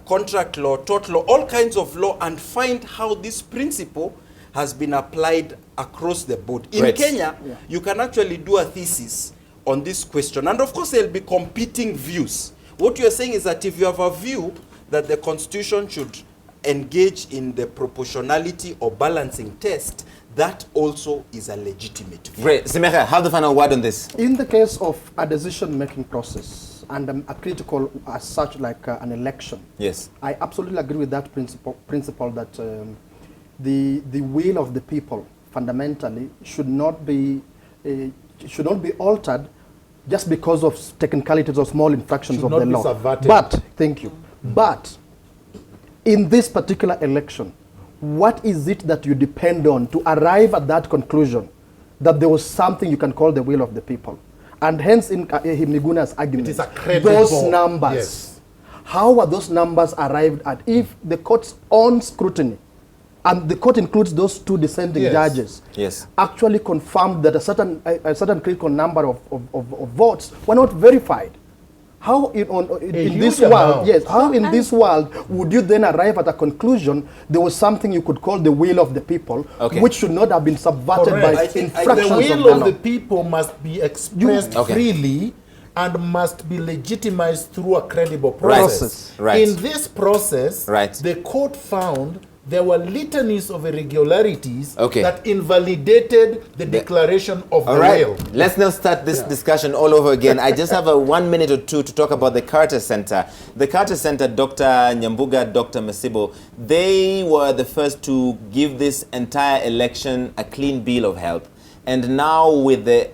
contract law, tort law, all kinds of law, and find how this principle has been applied across the board. In Right. Kenya, you can actually do a thesis on this question. And of course, there'll be competing views. What you're saying is that if you have a view that the Constitution should engage in the proportionality or balancing test, that also is a legitimate view. Great. Simekha, have the final word on this. In the case of a decision-making process and a critical as such like an election, Yes. I absolutely agree with that principle that the will of the people fundamentally should not be altered just because of technicalities or small infractions Should of not the be law. subverted. But thank you. But in this particular election, what is it that you depend on to arrive at that conclusion that there was something you can call the will of the people? And hence in Miguna's argument, It is a credible- those numbers, yes. how were those numbers arrived at if the court's own scrutiny, and the court includes those two dissenting Yes. judges, Yes. actually confirmed that a certain critical number of votes were not verified? How in this huge world, amount. yes, how in this world would you then arrive at a conclusion there was something you could call the will of the people, Okay. which should not have been subverted Correct. by I think The infractions of will the of law? the people must be expressed Okay. freely and must be legitimized through a credible Right. process. Process. Right. In this process, Right. the court found there were litanies of irregularities Okay. that invalidated the declaration of the All right, whale. let's now start this discussion all over again. I just have a 1 minute or two to talk about the Carter Center. The Carter Center, Dr. Nyambuga, Dr. Masibo, they were the first to give this entire election a clean bill of health. And now with the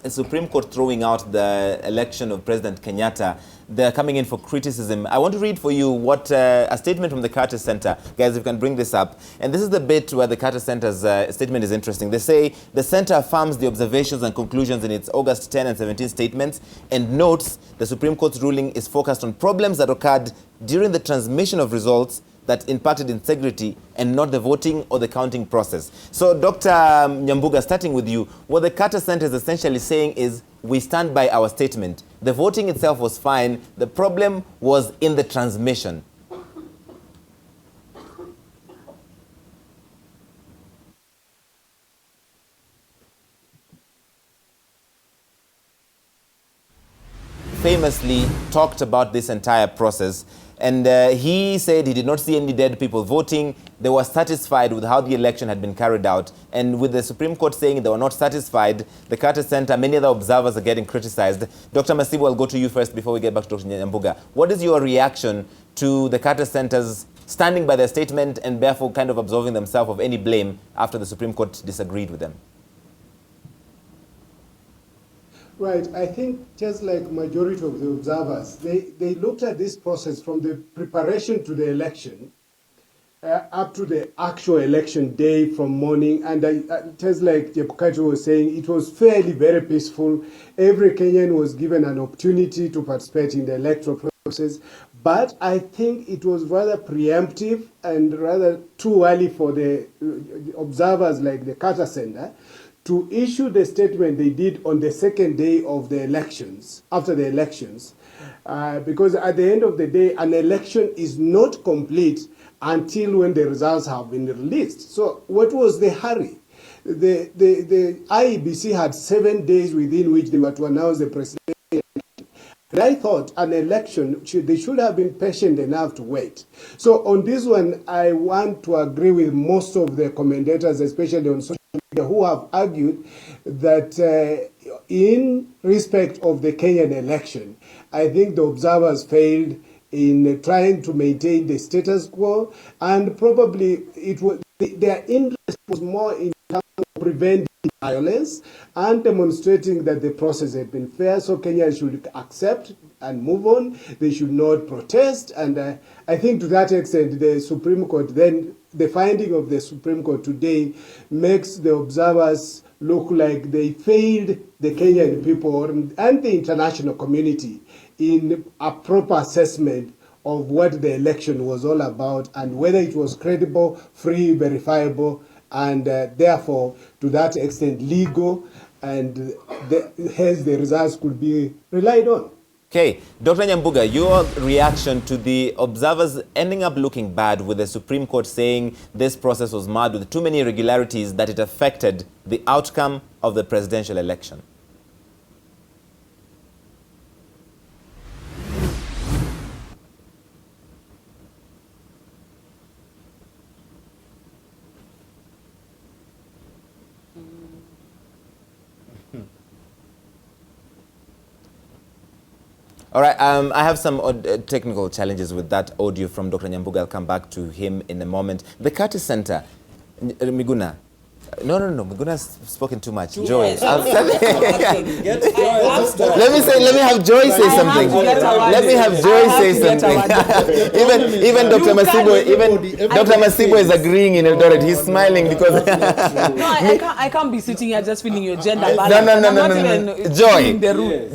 Supreme Court throwing out the election of President Kenyatta, they're coming in for criticism. I want to read for you what a statement from the Carter Center. Guys, if you can bring this up. And this is the bit where the Carter Center's statement is interesting. They say, the center affirms the observations and conclusions in its August 10 and 17 statements and notes the Supreme Court's ruling is focused on problems that occurred during the transmission of results that impacted integrity and not the voting or the counting process. So, Dr. Nyambuga, starting with you, what the Carter Center is essentially saying is, we stand by our statement. The voting itself was fine. The problem was in the transmission. Famously talked about this entire process. And he said he did not see any dead people voting. They were satisfied with how the election had been carried out. And with the Supreme Court saying they were not satisfied, the Carter Center, many other observers are getting criticized. Dr. Masibo, I'll go to you first before we get back to Dr. Nyambuga. What is your reaction to the Carter Center's standing by their statement and therefore kind of absolving themselves of any blame after the Supreme Court disagreed with them? Right. I think just like majority of the observers, they looked at this process from the preparation to the election up to the actual election day from morning. And just like Jepkato was saying, it was fairly very peaceful. Every Kenyan was given an opportunity to participate in the electoral process. But I think it was rather preemptive and rather too early for the observers like the Carter Center to issue the statement they did on the second day of the elections, after the elections, because at the end of the day, an election is not complete until when the results have been released. So what was the hurry? The IEBC had 7 days within which they were to announce the president. And I thought an election, they should have been patient enough to wait. So on this one, I want to agree with most of the commentators, especially on social media, who have argued that in respect of the Kenyan election, I think the observers failed in trying to maintain the status quo, and probably it was their interest was more in terms of preventing violence and demonstrating that the process had been fair. So Kenya should accept and move on. They should not protest. And I think to that extent, the Supreme Court, then the finding of the Supreme Court today makes the observers look like they failed the Kenyan people and the international community in a proper assessment of what the election was all about and whether it was credible, free, verifiable, and therefore, to that extent, legal, and hence the results could be relied on. Okay, Dr. Nyambuga, your reaction to the observers ending up looking bad with the Supreme Court saying this process was marred with too many irregularities that it affected the outcome of the presidential election? All right, I have some technical challenges with that audio from Dr. Nyambuga. I'll come back to him in a moment. The Carter Center, Miguna. No, Miguna's spoken too much. Joy. Let me have Joy say something. Let me have Joy say something. even Dr. Masibo is agreeing in Eldoret. He's smiling because No, I can't be sitting here just feeling your gender balance. No.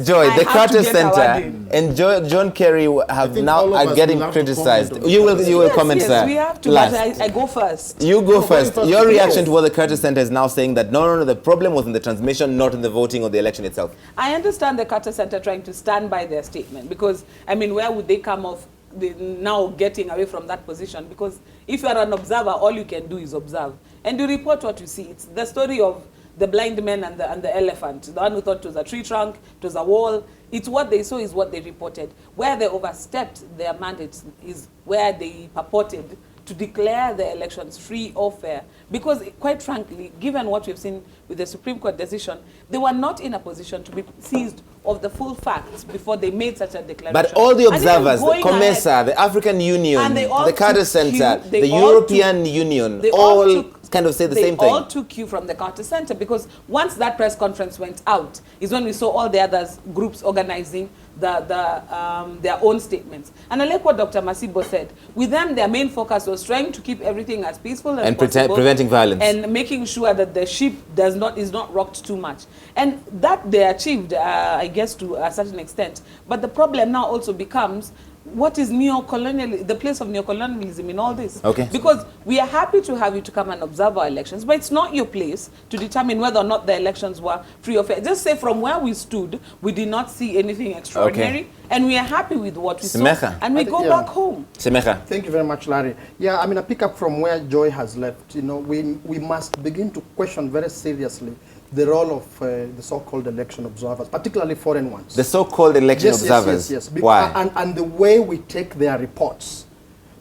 Joy, the Carter Center and John Kerry have now are getting criticized. You will comment, yes, sir. We have to, Last. but I go first. You go first. Your reaction to what the Carter Center is now saying that no, the problem was in the transmission, not in the voting or the election itself. I understand the Carter Center trying to stand by their statement because, I mean, where would they come off now getting away from that position? Because if you are an observer, all you can do is observe. And you report what you see. It's the story of the blind man and the elephant. The one who thought it was a tree trunk, it was a wall. It's what they saw is what they reported. Where they overstepped their mandates is where they purported to declare the elections free or fair, because quite frankly, given what we've seen with the Supreme Court decision, they were not in a position to be seized of the full facts before they made such a declaration. But all the And even observers, the going ahead, COMESA, the African Union, and they all the Carter took Center, cue, they the all European Union, they all took- kind of say the they same thing. all took cue from the Carter Center, because once that press conference went out is when we saw all the other groups organizing their own statements. And I like what Dr. Masibo said. With them, their main focus was trying to keep everything as peaceful as And possible, preventing violence. and making sure that the ship is not rocked too much. And that they achieved, I guess, to a certain extent. But the problem now also becomes, what is the place of neocolonialism in all this? Okay. Because we are happy to have you to come and observe our elections, but it's not your place to determine whether or not the elections were free or fair. Just say from where we stood, we did not see anything extraordinary, and we are happy with what we Simekha. saw, and we go back home. Simekha. Thank you very much, Larry. Yeah, I mean, I pick up from where Joy has left. You know, we must begin to question very seriously the role of the so-called election observers, particularly foreign ones. The so-called election observers. Yes. Why? And the way we take their reports.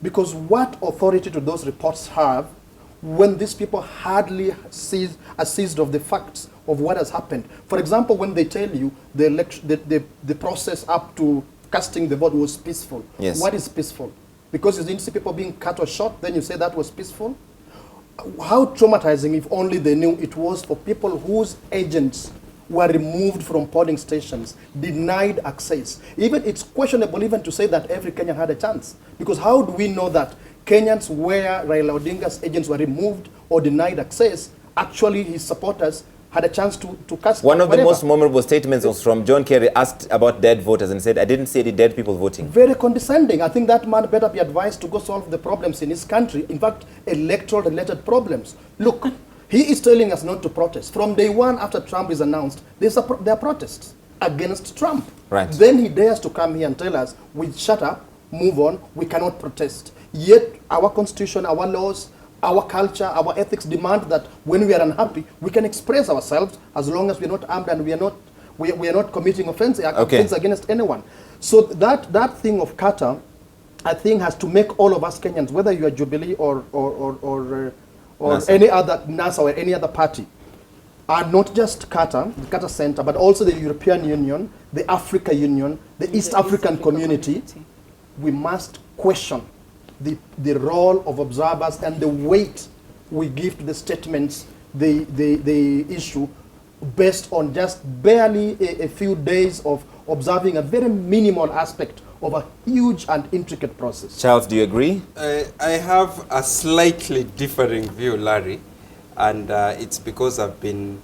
Because what authority do those reports have when these people hardly are seized of the facts of what has happened? For example, when they tell you the election, the process up to casting the vote was peaceful. Yes. What is peaceful? Because you didn't see people being cut or shot, then you say that was peaceful? How traumatizing if only they knew it was for people whose agents were removed from polling stations, denied access. Even it's questionable even to say that every Kenyan had a chance. Because how do we know that Kenyans where Raila Odinga's agents were removed or denied access, actually his supporters had a chance to cast One of the whatever. most memorable statements was from John Kerry, asked about dead voters and said, I didn't see any dead people voting. Very condescending. I think that man better be advised to go solve the problems in his country. In fact, electoral-related problems. Look, he is telling us not to protest. From day one after Trump is announced, there are protests against Trump. Right. Then he dares to come here and tell us, we shut up, move on, we cannot protest. Yet our constitution, our laws, our culture, our ethics demand that when we are unhappy, we can express ourselves as long as we are not armed and we are not committing offense against anyone. So that thing of Carter, I think, has to make all of us Kenyans, whether you are Jubilee or NASA. any other NASA or any other party, are not just Carter, the Carter Center, but also the European Union, the Africa Union, the East African community. We must question the role of observers and the weight we give to the statements they issue based on just barely a few days of observing a very minimal aspect of a huge and intricate process. Charles, do you agree? I have a slightly differing view, Larry, and it's because I've been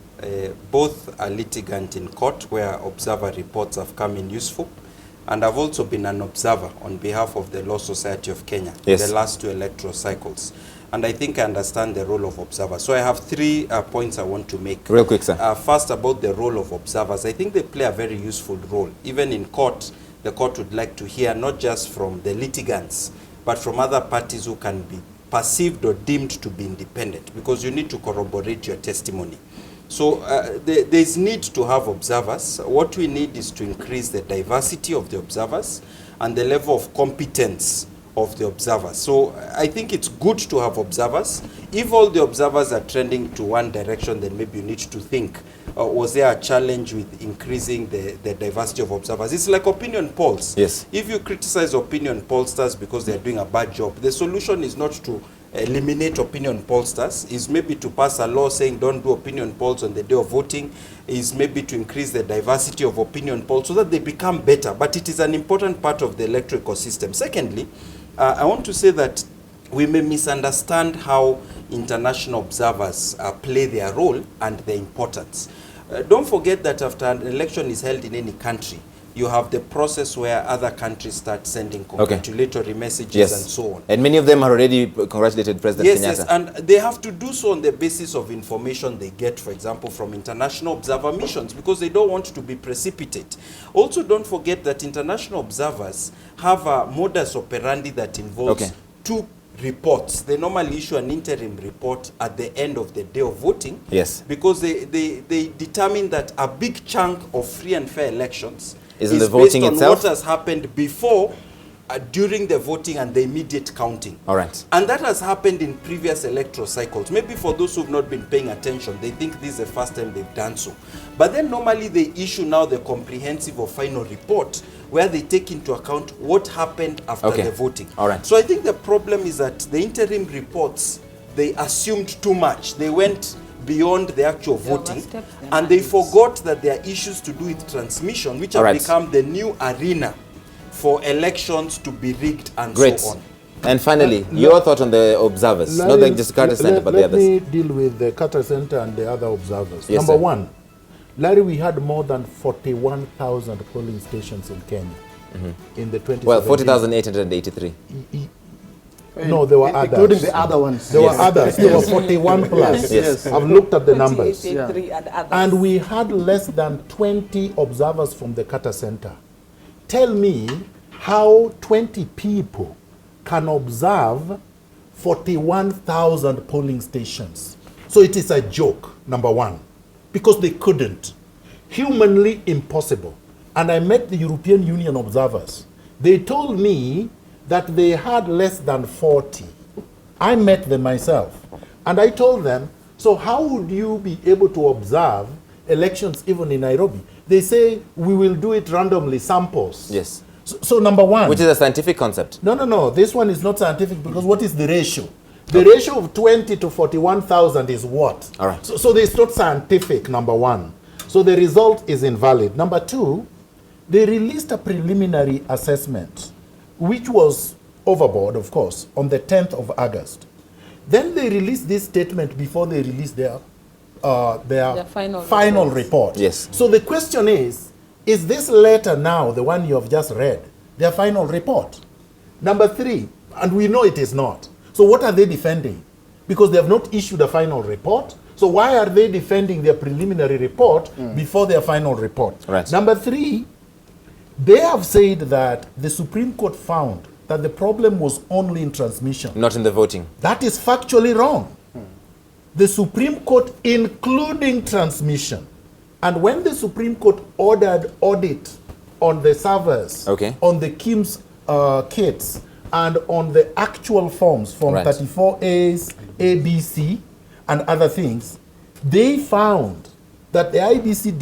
both a litigant in court where observer reports have come in useful, and I've also been an observer on behalf of the Law Society of Kenya in the last 2 electoral cycles. And I think I understand the role of observers. So I have 3 points I want to make. Real quick, sir. First, about the role of observers. I think they play a very useful role. Even in court, the court would like to hear not just from the litigants, but from other parties who can be perceived or deemed to be independent, because you need to corroborate your testimony. So there's need to have observers. What we need is to increase the diversity of the observers and the level of competence of the observers. So I think it's good to have observers. If all the observers are trending to one direction, then maybe you need to think, was there a challenge with increasing the diversity of observers? It's like opinion polls. Yes. If you criticize opinion pollsters because they're doing a bad job, the solution is not to eliminate opinion pollsters, is maybe to pass a law saying don't do opinion polls on the day of voting, is maybe to increase the diversity of opinion polls so that they become better. But it is an important part of the electoral ecosystem. Secondly, I want to say that we may misunderstand how international observers play their role and their importance. Don't forget that after an election is held in any country, you have the process where other countries start sending congratulatory messages and so on. And many of them have already congratulated President Kenyatta. Yes, and they have to do so on the basis of information they get, for example, from international observer missions, because they don't want to be precipitate. Also, don't forget that international observers have a modus operandi that involves 2 reports. They normally issue an interim report at the end of the day of voting. Yes. Because they determine that a big chunk of free and fair elections is the voting based on itself? what has happened before during the voting and the immediate counting. All right. And that has happened in previous electoral cycles. Maybe for those who've not been paying attention, they think this is the first time they've done so. But then normally they issue now the comprehensive or final report where they take into account what happened after the voting. All right. So I think the problem is that the interim reports, they assumed too much. They went beyond the actual voting, and they forgot that there are issues to do with transmission, which have become the new arena for elections to be rigged and so on. And finally, your thought on the observers, not like just Carter Center, but the others. Let me deal with the Carter Center and the other observers. Yes, Number sir. one, Larry, we had more than 41,000 polling stations in Kenya in the 2017. Well, 40,883. No, there were others. Including the other ones. There were others. There were 41 plus. Yes. I've looked at the numbers. 83 and others. And we had less than 20 observers from the Carter Center. Tell me how 20 people can observe 41,000 polling stations. So it is a joke, number one, because they couldn't. Humanly impossible. And I met the European Union observers. They told me that they had less than 40. I met them myself. And I told them, so how would you be able to observe elections even in Nairobi? They say, we will do it randomly, samples. Yes. So number one. Which is a scientific concept. No. This one is not scientific because what is the ratio? The ratio of 20 to 41,000 is what? All right. So it's not scientific, number one. So the result is invalid. Number two, they released a preliminary assessment, which was overboard, of course, on the 10th of August. Then they released this statement before they released their final report. Yes. So the question is this letter now, the one you have just read, their final report? Number three, and we know it is not. So what are they defending? Because they have not issued a final report. So why are they defending their preliminary report before their final report? Right. Number three, they have said that the Supreme Court found that the problem was only in transmission. Not in the voting. That is factually wrong. The Supreme Court, including transmission. And when the Supreme Court ordered audit on the servers, on the KIMS kits, and on the actual forms, Form 34As, ABC, and other things, they found that the IBC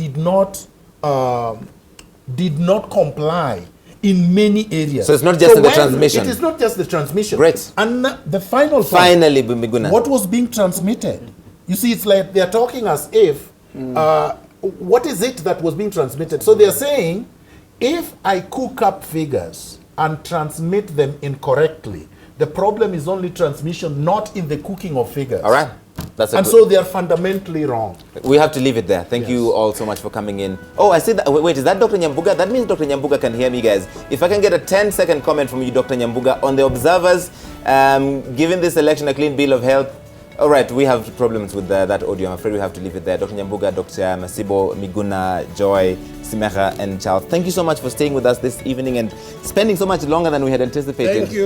did not comply in many areas. So it's not just in the transmission. It is not just the transmission. Great. And the final point, finally, Miguna, what was being transmitted? You see, it's like they're talking as if, what is it that was being transmitted? So they're saying, if I cook up figures and transmit them incorrectly, the problem is only transmission, not in the cooking of figures. All right. And so they are fundamentally wrong. We have to leave it there. Thank you all so much for coming in. Oh, I see that. Wait, is that Dr. Nyambuga? That means Dr. Nyambuga can hear me, guys. If I can get a 10-second comment from you, Dr. Nyambuga, on the observers, giving this election a clean bill of health. All right, we have problems with that audio. I'm afraid we have to leave it there. Dr. Nyambuga, Dr. Masibo, Miguna, Joy, Simekha, and Charles, thank you so much for staying with us this evening and spending so much longer than we had anticipated. Thank you.